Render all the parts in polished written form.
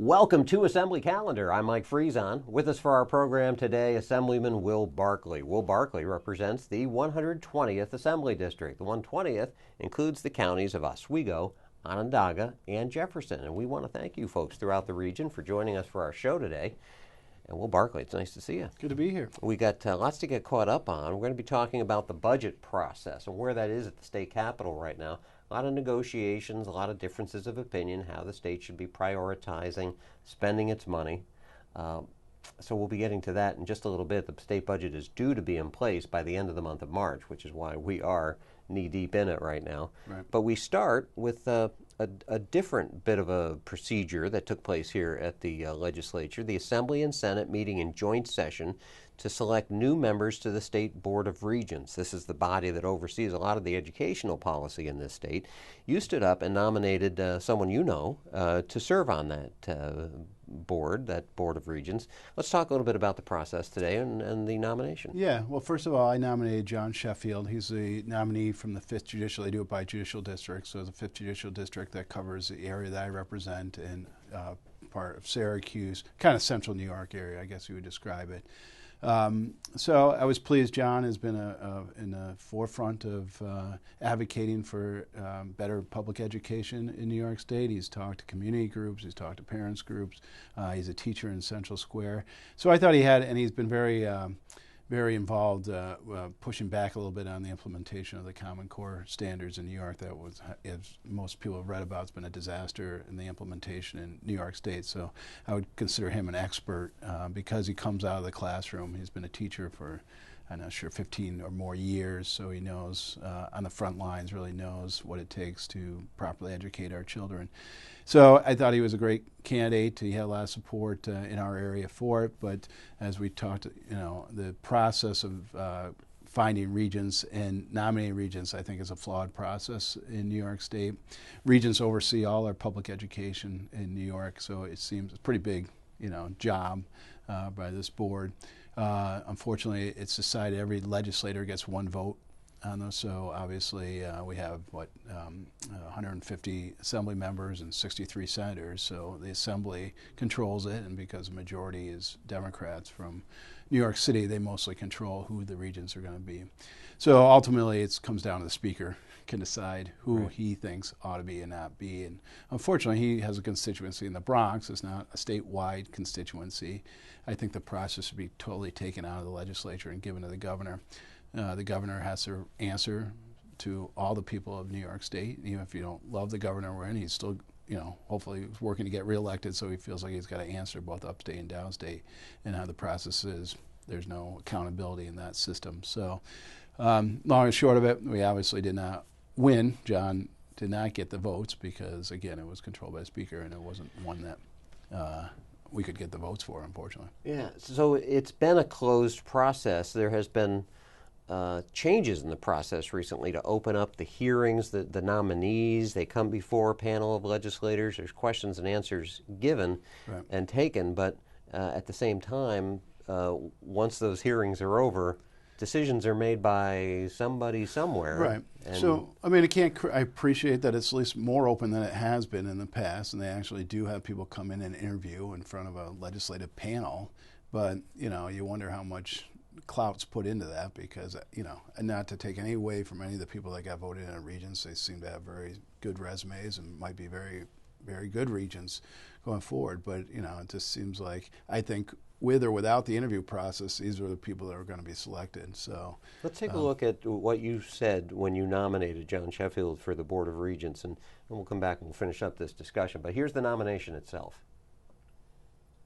Welcome to Assembly Calendar. I'm Mike Friesen. With us for our program today, Assemblyman Will Barclay. Will Barclay represents the 120th Assembly District. The 120th includes the counties of Oswego, Onondaga, and Jefferson. And we want to thank you folks throughout the region for joining us for our show today. And Will Barclay, it's nice to see you. Good to be here. We got lots to get caught up on. We're going to be talking about the budget process and where that is at the state capitol right now. A lot of negotiations, a lot of differences of opinion, how the state should be prioritizing spending its money. So we'll be getting to that in just a little bit. The state budget is due to be in place by the end of the month of March, which is why we are knee-deep in it right now. Right. But we start with a different bit of a procedure that took place here at the legislature. The Assembly and Senate meeting in joint session to select new members to the State Board of Regents. This is the body that oversees a lot of the educational policy in this state. You stood up and nominated someone you know to serve on that board, that Board of Regents. Let's talk a little bit about the process today and the nomination. Yeah, well, first of all, I nominated John Sheffield. He's the nominee from the 5th Judicial. They do it by Judicial District, so the 5th Judicial District that covers the area that I represent in part of Syracuse, kind of central New York area, I guess you would describe it. So I was pleased. John has been in the forefront of advocating for better public education in New York State. He's talked to community groups, he's talked to parents groups, he's a teacher in Central Square. So I thought he had, and he's been very involved pushing back a little bit on the implementation of the Common Core standards in New York. That was, as most people have read about, it's been a disaster in the implementation in New York State. So I would consider him an expert because he comes out of the classroom. He's been a teacher for, I'm not sure, 15 or more years, so he knows on the front lines, really knows what it takes to properly educate our children. So I thought he was a great candidate. He had a lot of support in our area for it, but as we talked, the process of finding regents and nominating regents, I think, is a flawed process in New York State. Regents oversee all our public education in New York, so it seems a pretty big, job by this board. Unfortunately, it's decided every legislator gets one vote on those. So obviously we have 150 assembly members and 63 senators. So the assembly controls it, and because the majority is Democrats from New York City, they mostly control who the regents are going to be. So ultimately it comes down to the speaker can decide who Right. he thinks ought to be and not be. And unfortunately, he has a constituency in the Bronx. It's not a statewide constituency. I think the process should be totally taken out of the legislature and given to the governor. The governor has to answer to all the people of New York State. Even if you don't love the governor we're in, he's still, hopefully working to get reelected, so he feels like he's got to answer both upstate and downstate. And how the process is, there's no accountability in that system. So long and short of it, we obviously did not win. John did not get the votes because, again, it was controlled by the speaker, and it wasn't one that we could get the votes for, unfortunately. Yeah, so it's been a closed process. There has been changes in the process recently to open up the hearings, the nominees. They come before a panel of legislators. There's questions and answers given Right. and taken, but at the same time, once those hearings are over, decisions are made by somebody somewhere. Right. So, I appreciate that it's at least more open than it has been in the past, and they actually do have people come in and interview in front of a legislative panel. But, you wonder how much clout's put into that because, and not to take any away from any of the people that got voted in at Regents, they seem to have very good resumes and might be very, very good Regents going forward. But, it just seems like, I think, with or without the interview process, these are the people that are going to be selected. So let's take a look at what you said when you nominated John Sheffield for the Board of Regents, and we'll come back and we'll finish up this discussion. But here's the nomination itself.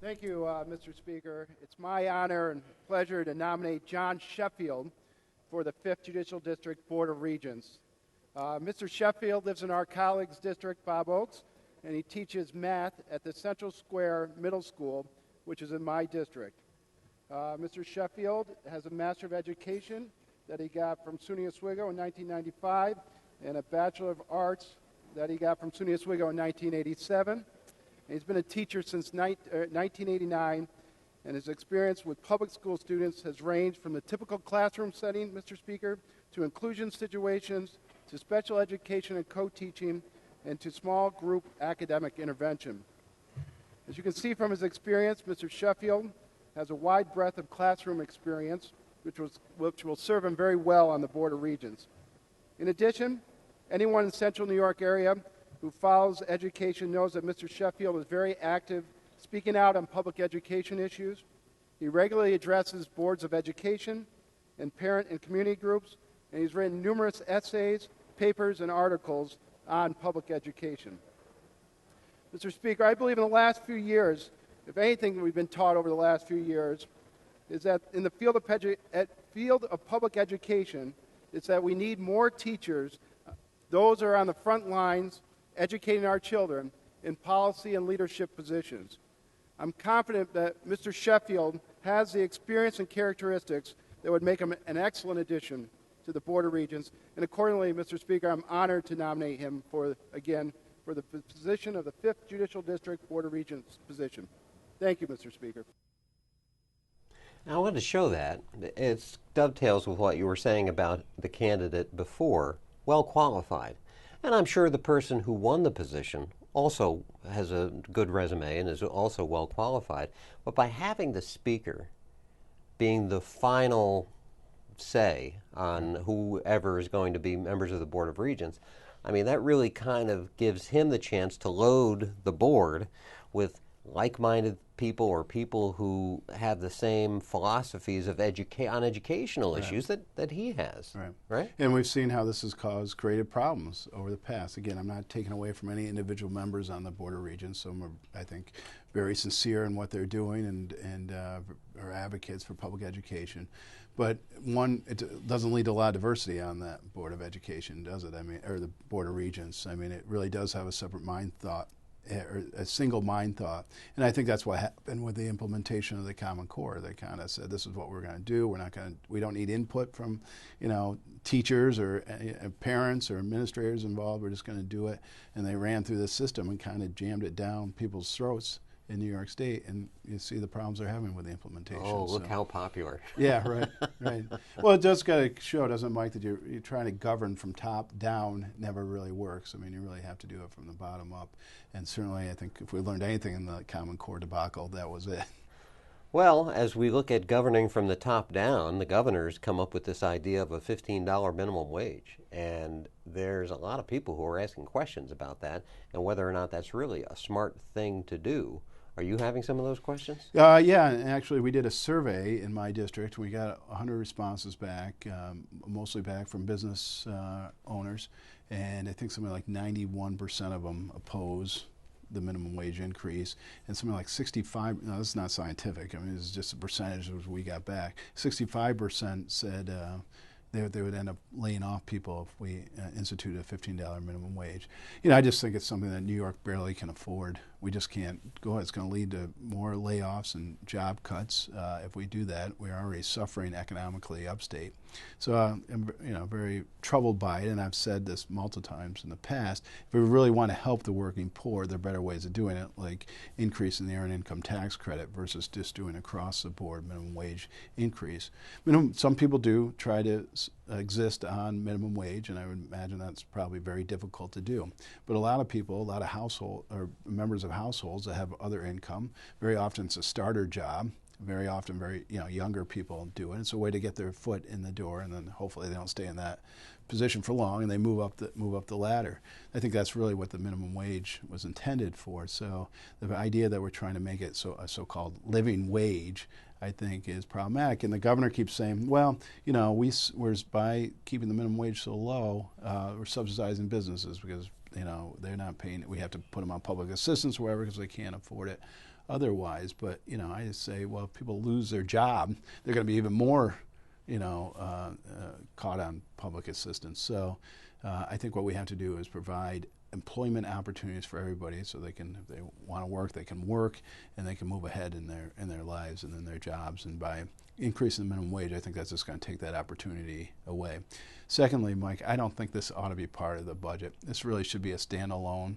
Thank you, Mr. Speaker. It's my honor and pleasure to nominate John Sheffield for the 5th Judicial District Board of Regents. Mr. Sheffield lives in our colleague's district, Bob Oaks, and he teaches math at the Central Square Middle School, which is in my district. Mr. Sheffield has a Master of Education that he got from SUNY Oswego in 1995 and a Bachelor of Arts that he got from SUNY Oswego in 1987. And he's been a teacher since 1989, and his experience with public school students has ranged from the typical classroom setting, Mr. Speaker, to inclusion situations, to special education and co-teaching, and to small group academic intervention. As you can see from his experience, Mr. Sheffield has a wide breadth of classroom experience, which will serve him very well on the Board of Regents. In addition, anyone in Central New York area who follows education knows that Mr. Sheffield is very active, speaking out on public education issues. He regularly addresses boards of education and parent and community groups, and he's written numerous essays, papers, and articles on public education. Mr. Speaker, I believe in the last few years, if anything we've been taught over the last few years, is that in the field of public education, is that we need more teachers, those who are on the front lines educating our children in policy and leadership positions. I'm confident that Mr. Sheffield has the experience and characteristics that would make him an excellent addition to the Board of Regents, and accordingly, Mr. Speaker, I'm honored to nominate him for the position of the 5th Judicial District Board of Regents position. Thank you, Mr. Speaker. Now, I wanted to show that. It dovetails with what you were saying about the candidate before, well qualified. And I'm sure the person who won the position also has a good resume and is also well qualified. But by having the Speaker being the final say on whoever is going to be members of the Board of Regents, I mean, that really kind of gives him the chance to load the board with like-minded people or people who have the same philosophies of on educational issues that he has. Right? And we've seen how this has caused creative problems over the past. Again, I'm not taking away from any individual members on the Board of Regents. Some are, I think, very sincere in what they're doing and are advocates for public education. But one, it doesn't lead to a lot of diversity on that Board of Education, does it? I mean, or the Board of Regents. I mean, it really does have a separate mind thought, or a single mind thought. And I think that's what happened with the implementation of the Common Core. They kind of said, this is what we're going to do. We don't need input from, teachers or parents or administrators involved. We're just going to do it. And they ran through the system and kind of jammed it down people's throats in New York State, and you see the problems they're having with the implementation. Oh, look how popular. Yeah, right. Well, it does got to show, doesn't it, Mike, that you're trying to govern from top down never really works. I mean, you really have to do it from the bottom up. And certainly, I think if we learned anything in the Common Core debacle, that was it. Well, as we look at governing from the top down, the governors come up with this idea of a $15 minimum wage. And there's a lot of people who are asking questions about that and whether or not that's really a smart thing to do. Are you having some of those questions? Yeah, and actually we did a survey in my district. We got 100 responses back, mostly back from business owners, and I think something like 91% of them oppose the minimum wage increase, and something like 65, no, this is not scientific, I mean, this is just a percentage of what we got back. 65% said they would end up laying off people if we instituted a $15 minimum wage. I just think it's something that New York barely can afford. We just can't go ahead. It's going to lead to more layoffs and job cuts if we do that. We're already suffering economically upstate. So I'm very troubled by it, and I've said this multiple times in the past. If we really want to help the working poor, there are better ways of doing it, like increasing the earned income tax credit versus just doing across the board minimum wage increase. Some people do try to exist on minimum wage, and I would imagine that's probably very difficult to do. But a lot of people, a lot of household or members of households that have other income, very often it's a starter job. Very often, younger people do it. It's a way to get their foot in the door, and then hopefully they don't stay in that position for long, and they move up the ladder. I think that's really what the minimum wage was intended for. So the idea that we're trying to make it a so-called living wage, I think, is problematic. And the governor keeps saying, well, we're by keeping the minimum wage so low, we're subsidizing businesses because they're not paying. We have to put them on public assistance or whatever because they can't afford it otherwise. But I just say, well, if people lose their job, they're going to be even more caught on public assistance. So I think what we have to do is provide employment opportunities for everybody, so they can, if they want to work, they can work, and they can move ahead in their lives and in their jobs. And by increasing the minimum wage, I think that's just going to take that opportunity away. Secondly, Mike, I don't think this ought to be part of the budget. This really should be a standalone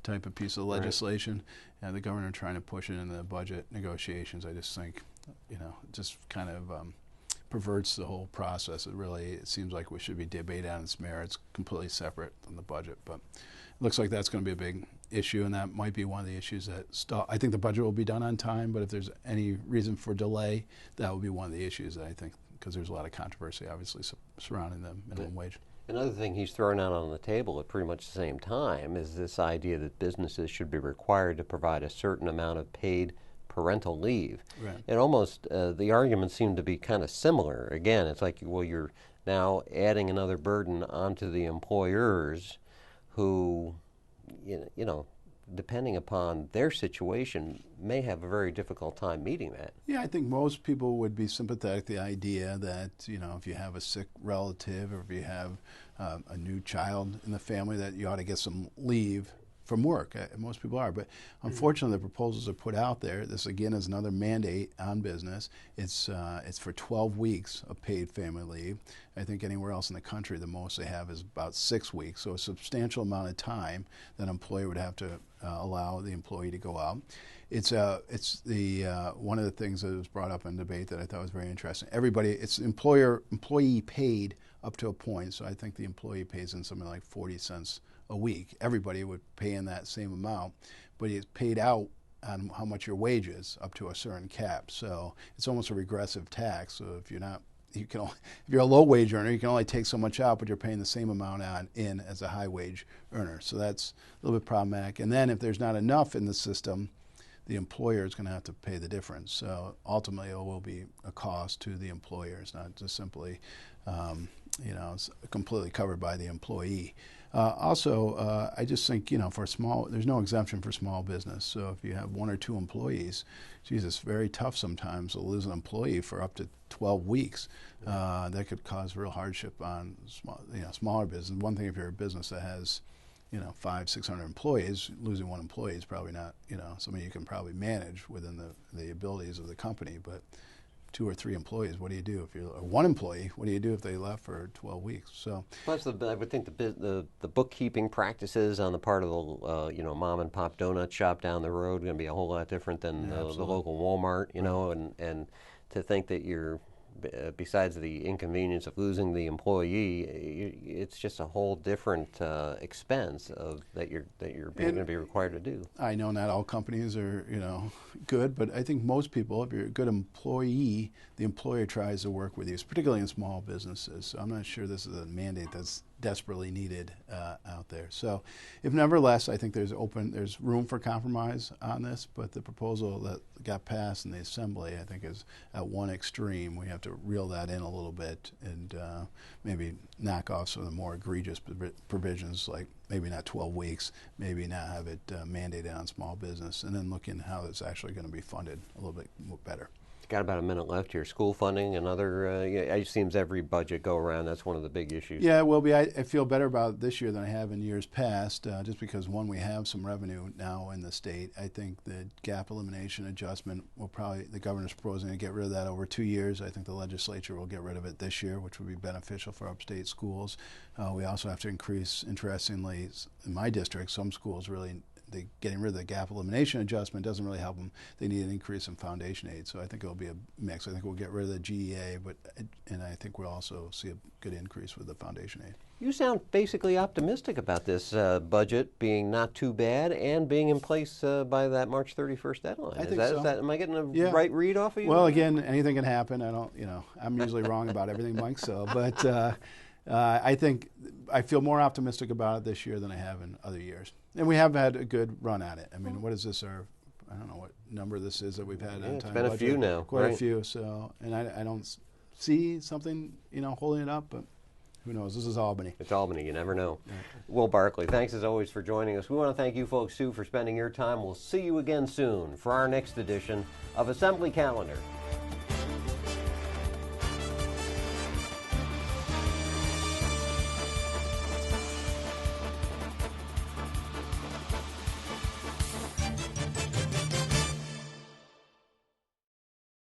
type of piece of legislation, and the governor trying to push it into the budget negotiations, I just think, just kind of perverts the whole process. It seems like we should be debating on its merits completely separate from the budget, but it looks like that's going to be a big issue, and that might be one of the issues that I think the budget will be done on time, but if there's any reason for delay, that will be one of the issues that I think, because there's a lot of controversy, obviously, surrounding the minimum wage. Another thing he's throwing out on the table at pretty much the same time is this idea that businesses should be required to provide a certain amount of paid parental leave. Right. And almost the arguments seem to be kind of similar. Again, it's like, well, you're now adding another burden onto the employers who, you know, depending upon their situation, may have a very difficult time meeting that. Yeah, I think most people would be sympathetic to the idea that, you know, if you have a sick relative or if you have a new child in the family, that you ought to get some leave from work. Most people are, but unfortunately the proposals are put out there. This again is another mandate on business. It's for 12 weeks of paid family leave. I think anywhere else in the country the most they have is about 6 weeks, so a substantial amount of time that an employer would have to allow the employee to go out. It's the one of the things that was brought up in debate that I thought was very interesting. It's employee paid up to a point, so I think the employee pays in something like 40 cents a week. Everybody would pay in that same amount, but it's paid out on how much your wage is up to a certain cap. So it's almost a regressive tax. So if if you're a low wage earner, you can only take so much out, but you're paying the same amount in as a high wage earner. So that's a little bit problematic. And then if there's not enough in the system, the employer is going to have to pay the difference. So ultimately, it will be a cost to the employer. It's not just simply, it's completely covered by the employee. Also, I just think, for there's no exemption for small business. So if you have 1 or 2 employees, geez, it's very tough sometimes to lose an employee for up to 12 weeks. That could cause real hardship on smaller business. One thing, if you're a business that has 500-600 employees, losing 1 employee is probably not, something you can probably manage within the abilities of the company. But 2 or 3 employees, what do you do if you're 1 employee? What do you do if they left for 12 weeks? So, plus, I would think the bookkeeping practices on the part of the mom and pop donut shop down the road are going to be a whole lot different than the local Walmart. And to think that you're besides the inconvenience of losing the employee, it's just a whole different expense that you're going to be required to do. I know not all companies are good, but I think most people, if you're a good employee, the employer tries to work with you, particularly in small businesses. So I'm not sure this is a mandate that's desperately needed out there. So, if nevertheless, I think there's room for compromise on this, but the proposal that got passed in the Assembly, I think, is at one extreme. We have to reel that in a little bit and maybe knock off some of the more egregious provisions, like maybe not 12 weeks, maybe not have it mandated on small business, and then look in how it's actually going to be funded a little bit better. Got about a minute left here. School funding, another, it seems every budget go around, that's one of the big issues. Yeah, it will be. I feel better about this year than I have in years past, just because, one, we have some revenue now in the state. I think the gap elimination adjustment the governor's proposing to get rid of that over 2 years. I think the legislature will get rid of it this year, which would be beneficial for upstate schools. We also have to increase, interestingly, in my district, some schools really, getting rid of the gap elimination adjustment doesn't really help them. They need an increase in foundation aid, so I think it'll be a mix. I think we'll get rid of the GEA, and I think we'll also see a good increase with the foundation aid. You sound basically optimistic about this budget being not too bad and being in place by that March 31st deadline. I think so. Am I getting a right read off of you? Well, again, anything can happen. I'm usually wrong about everything, Mike. But I think I feel more optimistic about it this year than I have in other years. And we have had a good run at it. I mean, what is this? I don't know what number this is that we've had on time. It's been a budget. few now. Quite a few. So, and I don't see something, holding it up, but who knows? This is Albany. It's Albany. You never know. Yeah. Will Barclay, thanks as always for joining us. We want to thank you folks, too, for spending your time. We'll see you again soon for our next edition of Assembly Calendar.